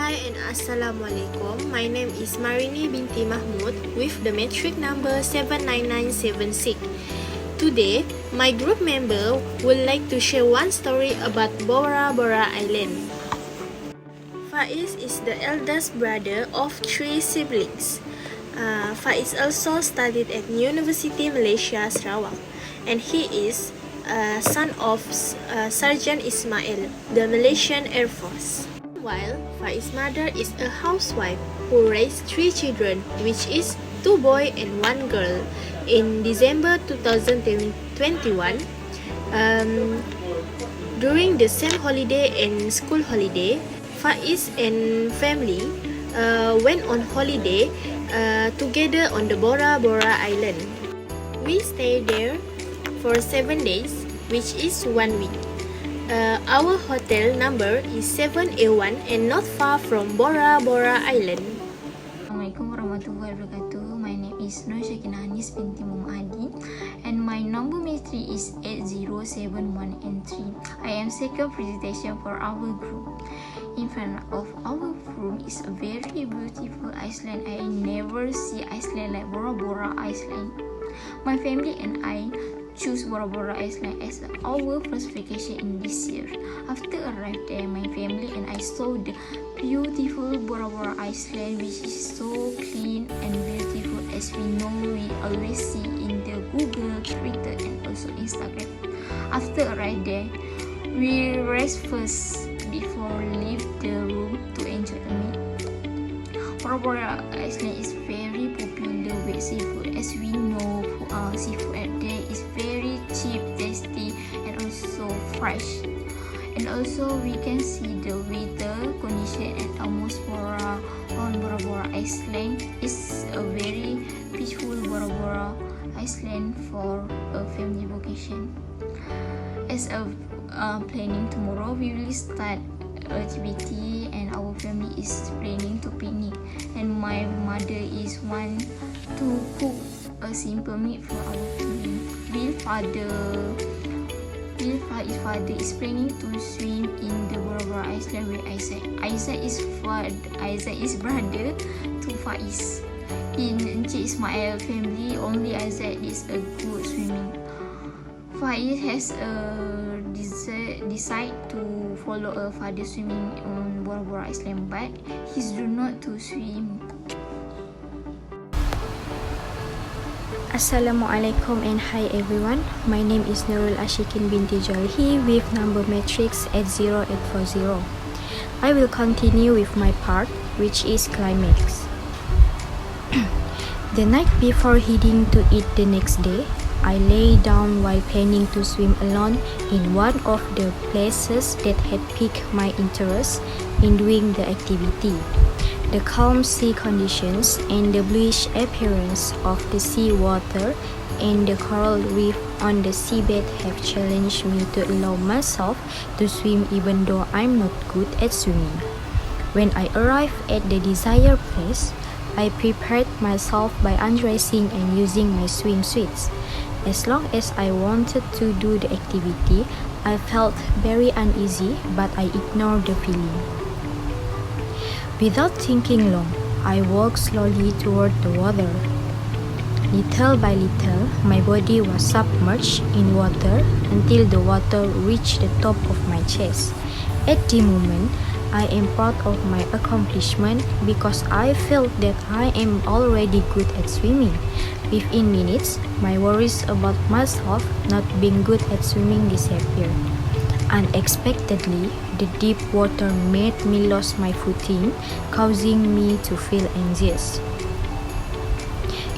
Hi and Assalamualaikum. My name is Marini binti Mahmud with the metric number 79976. Today, my group member would like to share one story about Bora Bora Island. Faiz is the eldest brother of 3 siblings. Faiz also studied at University Malaysia, Sarawak, and he is son of Sergeant Ismail, the Malaysian Air Force. While Faiz's mother is a housewife who raised 3 children, which is 2 boys and 1 girl. In December 2021, during the same holiday and school holiday, Faiz and family went on holiday together on the Bora Bora Island. We stayed there for 7 days, which is 1 week. Our hotel number is 7A1 and not far from Bora Bora Island. Assalamualaikum warahmatullahi wabarakatuh. My name is Nur Syakina Anis binti Muhammadi and my number matrix is 8071 and 3. I am second presentation for our group. In front of our room is a very beautiful island. I never see Iceland like Bora Bora Island. My family and I choose Bora Bora Island as our first vacation in this year. After arrived there, my family and I saw the beautiful Bora Bora Island, which is so clean and beautiful as we know we always see in the Google, Twitter and also Instagram. After arrived there, we rest first before leave the room to enjoy the meal. Bora Bora Island is very popular with seafood, as we know seafood at there is very cheap, tasty and also fresh. And also we can see the weather condition at Bora Bora Island is a very peaceful Bora Bora Island for a family vacation. As of planning tomorrow, we will start activity and our family is planning to picnic, and my mother is want to cook a simple meal for our family. His father is planning to swim in the Bora Bora Island with Isaac. Isaac is brother to Faiz. In Encik Ismail family, only Isaac is a good swimming. Faiz has decide to follow a father swimming on Bora Bora Island, but he do not to swim. Assalamualaikum and hi everyone. My name is Nurul Ashikin binti Jalhi with number matrix 80840. I will continue with my part, which is climax. The night before heading to eat the next day, I lay down while planning to swim alone in one of the places that had piqued my interest in doing the activity. The calm sea conditions and the bluish appearance of the sea water and the coral reef on the seabed have challenged me to allow myself to swim even though I'm not good at swimming. When I arrived at the desired place, I prepared myself by undressing and using my swimsuits. As long as I wanted to do the activity, I felt very uneasy, but I ignored the feeling. Without thinking long, I walked slowly toward the water. Little by little, my body was submerged in water until the water reached the top of my chest. At the moment, I am proud of my accomplishment because I felt that I am already good at swimming. Within minutes, my worries about myself not being good at swimming disappeared. Unexpectedly, the deep water made me lose my footing, causing me to feel anxious.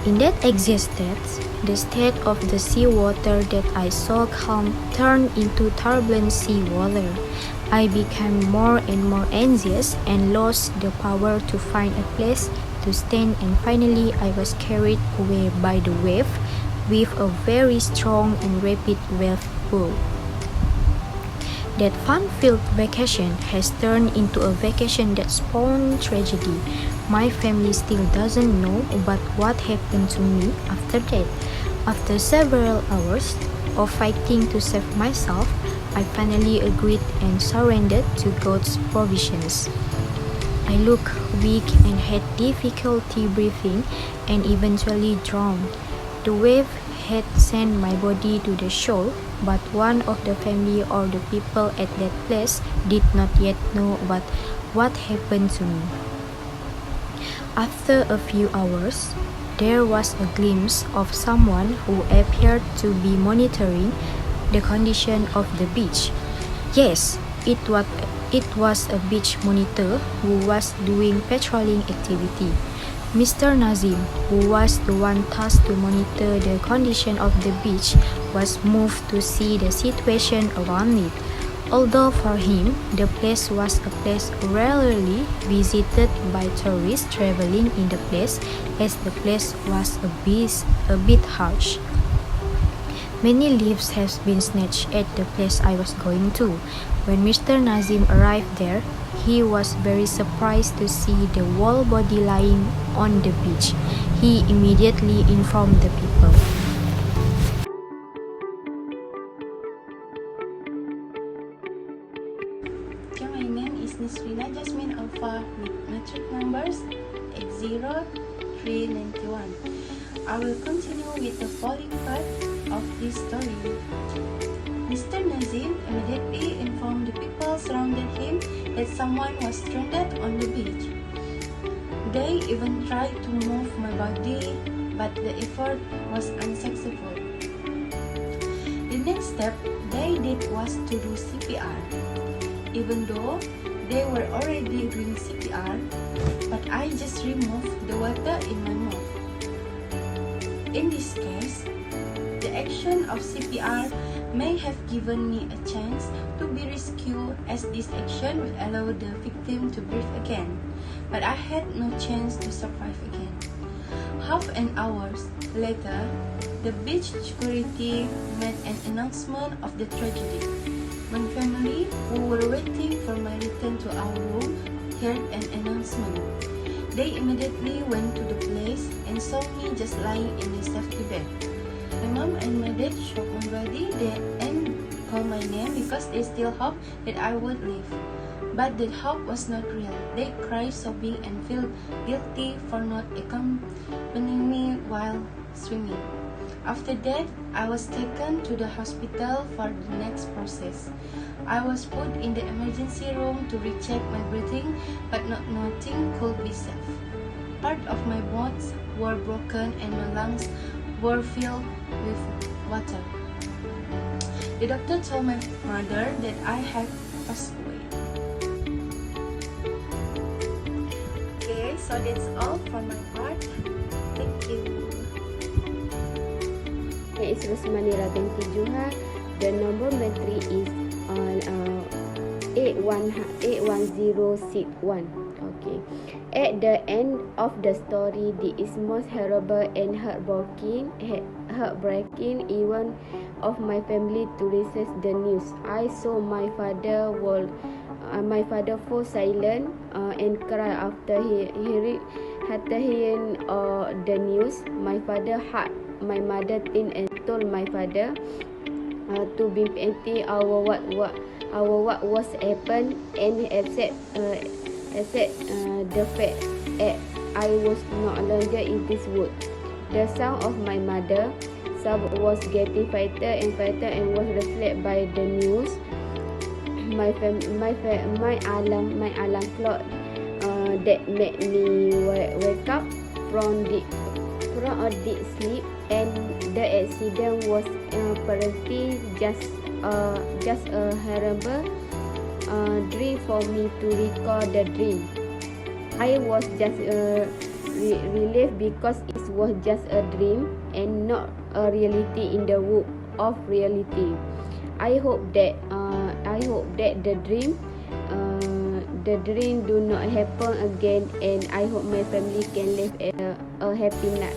In that anxious state, the state of the sea water that I saw calm turned into turbulent sea water. I became more and more anxious and lost the power to find a place to stand, and finally I was carried away by the wave with a very strong and rapid wave pull. That fun-filled vacation has turned into a vacation that spawned tragedy. My family still doesn't know about what happened to me after that. After several hours of fighting to save myself, I finally agreed and surrendered to God's provisions. I looked weak and had difficulty breathing and eventually drowned. The wave had sent my body to the shore, but one of the family or the people at that place did not yet know about what happened to me. After a few hours, there was a glimpse of someone who appeared to be monitoring the condition of the beach. Yes, it was a beach monitor who was doing patrolling activity. Mr. Nazim, who was the one tasked to monitor the condition of the beach, was moved to see the situation around it. Although for him, the place was a place rarely visited by tourists traveling in the place, as the place was a bit harsh. Many lives have been snatched at the place I was going to. When Mr. Nazim arrived there, he was very surprised to see the whole body lying on the beach. He immediately informed the people. Okay, my name is Nisrina Jasmine Alpha with metric numbers 80391. I will continue with the following part of this story. Mr. Nazim immediately informed the people surrounding him that someone was stranded on the beach. They even tried to move my body, but the effort was unsuccessful. The next step they did was to do CPR. Even though they were already doing CPR, but I just removed the water in my mouth. In this case, the action of CPR may have given me a chance to be rescued, as this action would allow the victim to breathe again, but I had no chance to survive again. Half an hour later, the beach security made an announcement of the tragedy. My family, who were waiting for my return to our room, heard an announcement. They immediately went to the place and saw me just lying in a safety bed. My mom and my dad shook my body and called my name because they still hoped that I would live. But the hope was not real. They cried, sobbing, and felt guilty for not accompanying me while swimming. After that, I was taken to the hospital for the next process. I was put in the emergency room to recheck my breathing, but nothing could be safe. Part of my bones were broken and my lungs were filled with water. The doctor told my mother that I had passed away. Okay, so that's all for my part. Thank you. It's Rosmanira binti Juha. The number entry is 81061. Okay. At the end of the story, this is most horrible and heartbreaking event of my family to receive the news. I saw my father fall silent and cry after hearing the news. My father hugged my mother and told my father to be empty what was happened, and accept the fact that I was no longer in this world. The sound of my mother was getting fainter and was reflected by the news. My alarm clock that made me wake up from a deep sleep, and the accident was apparently just a horrible dream for me to recall the dream. I was just relieved because it was just a dream and not a reality in the world of reality. I hope that the dream do not happen again, and I hope my family can live a happy life.